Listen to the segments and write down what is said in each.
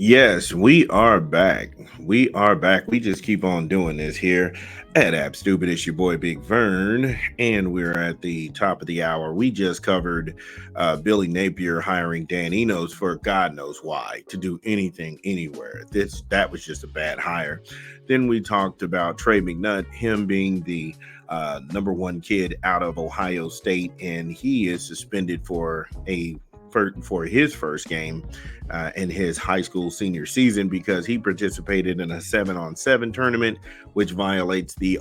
Yes, we are back. We are back. We just keep on doing this here at App Stupid. It's your boy Big Vern, and we're at the top of the hour. We just covered Billy Napier hiring Dan Enos for God knows why to do anything anywhere. That was just a bad hire. Then we talked about Trey McNutt, him being the number one kid out of Ohio State, and he is suspended for his first game in his high school senior season because he participated in a 7-on-7 tournament, which violates the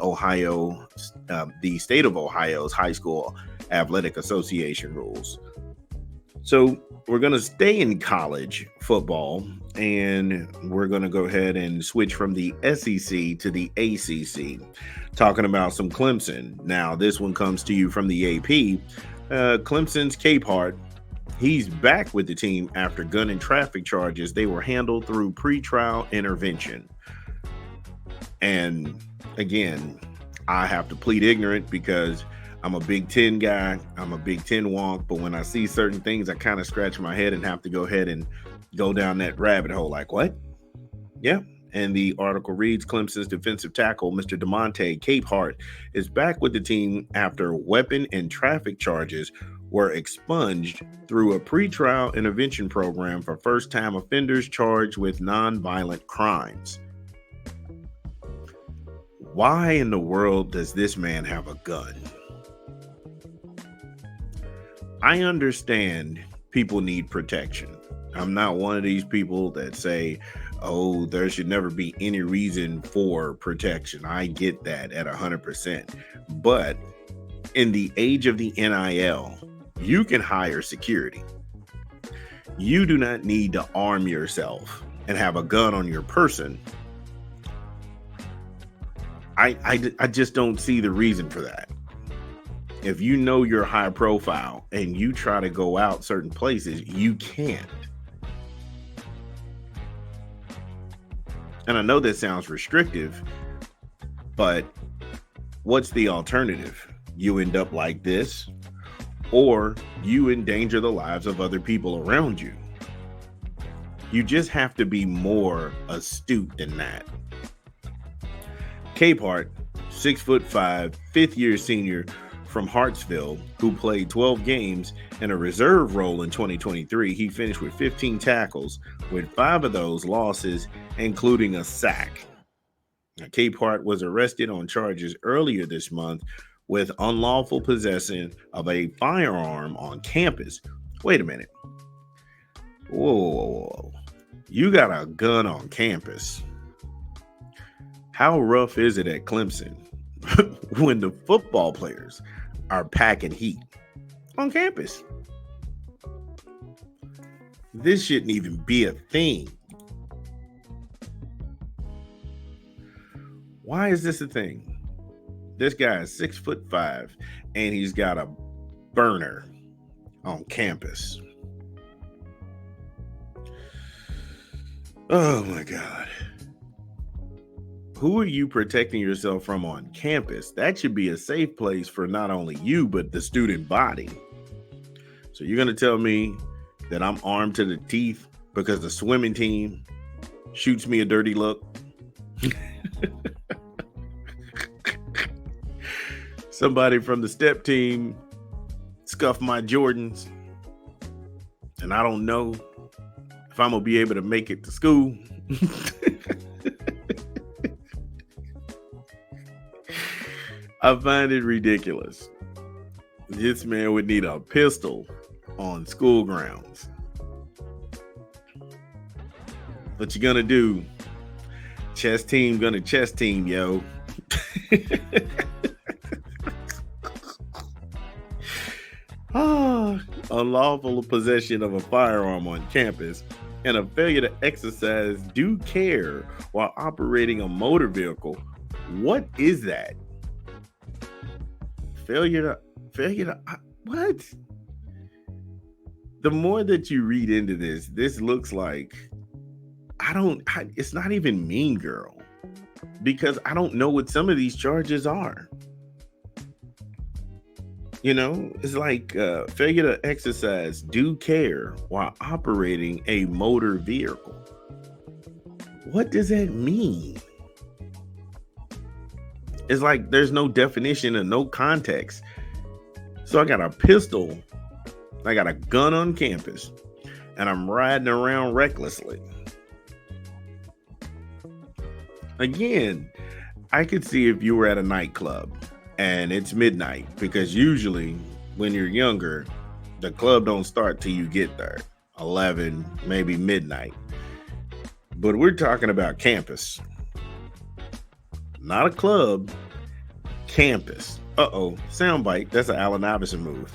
state of Ohio's high school athletic association rules. So we're going to stay in college football, and we're going to go ahead and switch from the SEC to the ACC, talking about some Clemson. Now, this one comes to you from the AP. Clemson's Capehart, he's back with the team after gun and traffic charges. They were handled through pretrial intervention. And again, I have to plead ignorant because I'm a Big Ten guy. I'm a Big Ten wonk. But when I see certain things, I kind of scratch my head and have to go ahead and go down that rabbit hole. Like, what? Yeah. And the article reads, Clemson's defensive tackle, Mr. DeMonte Capehart, is back with the team after weapon and traffic charges were expunged through a pretrial intervention program for first-time offenders charged with nonviolent crimes. Why in the world does this man have a gun? I understand people need protection. I'm not one of these people that say, oh, there should never be any reason for protection. I get that at 100%. But in the age of the NIL, you can hire security. You do not need to arm yourself and have a gun on your person. I just don't see the reason for that. If you know you're high profile and you try to go out certain places, you can't. And I know that sounds restrictive, but what's the alternative? You end up like this, or you endanger the lives of other people around you. You just have to be more astute than that. Capehart, 6'5", fifth-year senior from Hartsville, who played 12 games in a reserve role in 2023. He finished with 15 tackles, with 5 of those losses, including a sack. Now, Capehart was arrested on charges earlier this month with unlawful possession of a firearm on campus. Wait a minute. Whoa. You got a gun on campus. How rough is it at Clemson when the football players are packing heat on campus? This shouldn't even be a thing. Why is this a thing? This guy is 6'5" and he's got a burner on campus. Oh my God. Who are you protecting yourself from on campus? That should be a safe place for not only you, but the student body. So you're going to tell me that I'm armed to the teeth because the swimming team shoots me a dirty look? Somebody from the step team scuffed my Jordans, and I don't know if I'm going to be able to make it to school. I find it ridiculous. This man would need a pistol on school grounds. What you gonna do? Chess team gonna chess team, yo. Unlawful possession of a firearm on campus and a failure to exercise due care while operating a motor vehicle. What is that? Failure to what? The more that you read into this looks like it's not even Mean Girl, because I don't know what some of these charges are. You know, it's like failure to exercise due care while operating a motor vehicle. What does that mean? It's like there's no definition and no context. So I got a pistol, I got a gun on campus, and I'm riding around recklessly. Again, I could see if you were at a nightclub and it's midnight, because usually when you're younger, the club don't start till you get there. 11, maybe midnight. But we're talking about campus. Not a club, campus. Uh-oh, soundbite. That's an Allen Iverson move.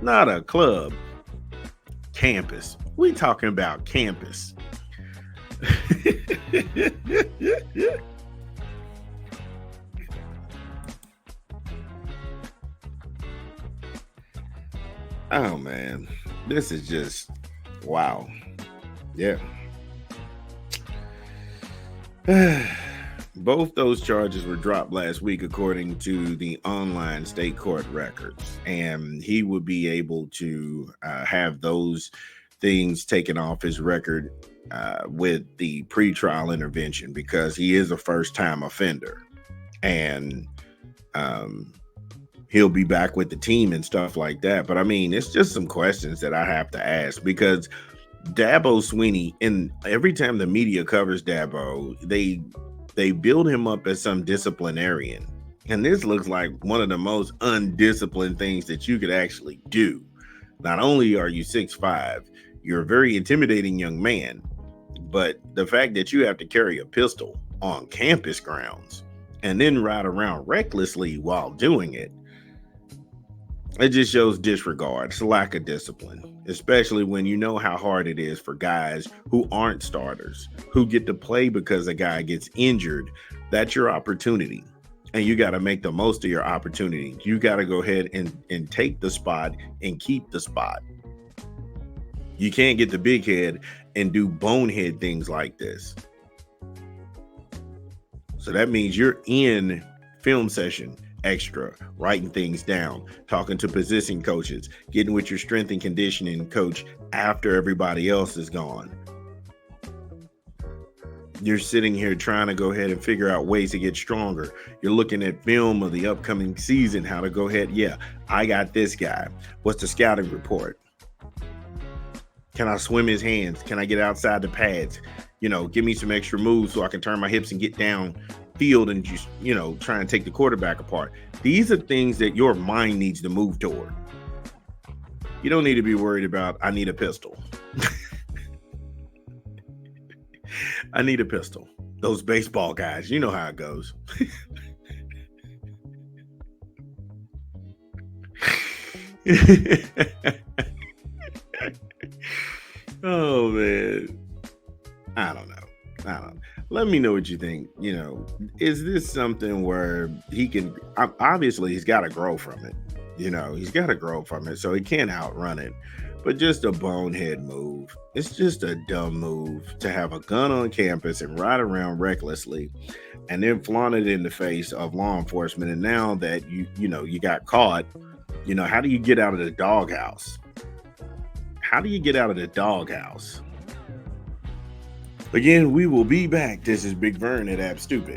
Not a club, campus. We talking about campus. Oh man, this is just wow. Yeah. Both those charges were dropped last week, according to the online state court records, and he would be able to have those things taken off his record with the pretrial intervention, because he is a first-time offender, and he'll be back with the team and stuff like that. But I mean, it's just some questions that I have to ask, because Dabo Swinney, and every time the media covers Dabo, they build him up as some disciplinarian. And this looks like one of the most undisciplined things that you could actually do. Not only are you 6'5", you're a very intimidating young man, but the fact that you have to carry a pistol on campus grounds and then ride around recklessly while doing it, it just shows disregard. It's a lack of discipline, especially when you know how hard it is for guys who aren't starters, who get to play because a guy gets injured. That's your opportunity, and you got to make the most of your opportunity. You got to go ahead and take the spot and keep the spot. You can't get the big head and do bonehead things like this. So that means you're in film session extra, writing things down, talking to position coaches, getting with your strength and conditioning coach after everybody else is gone. You're sitting here trying to go ahead and figure out ways to get stronger. You're looking at film of the upcoming season, how to go ahead. Yeah, I got this guy. What's the scouting report? Can I swim his hands? Can I get outside the pads? Give me some extra moves so I can turn my hips and get down field and just, try and take the quarterback apart. These are things that your mind needs to move toward. You don't need to be worried about, I need a pistol. I need a pistol. Those baseball guys, you know how it goes. Oh man, I don't know. Let me know what you think. Is this something where he can? Obviously, he's got to grow from it. He's got to grow from it, so he can't outrun it. But just a bonehead move. It's just a dumb move to have a gun on campus and ride around recklessly, and then flaunt it in the face of law enforcement. And now that you got caught, how do you get out of the doghouse? How do you get out of the doghouse? Again, we will be back. This is Big Vern at App Stupid.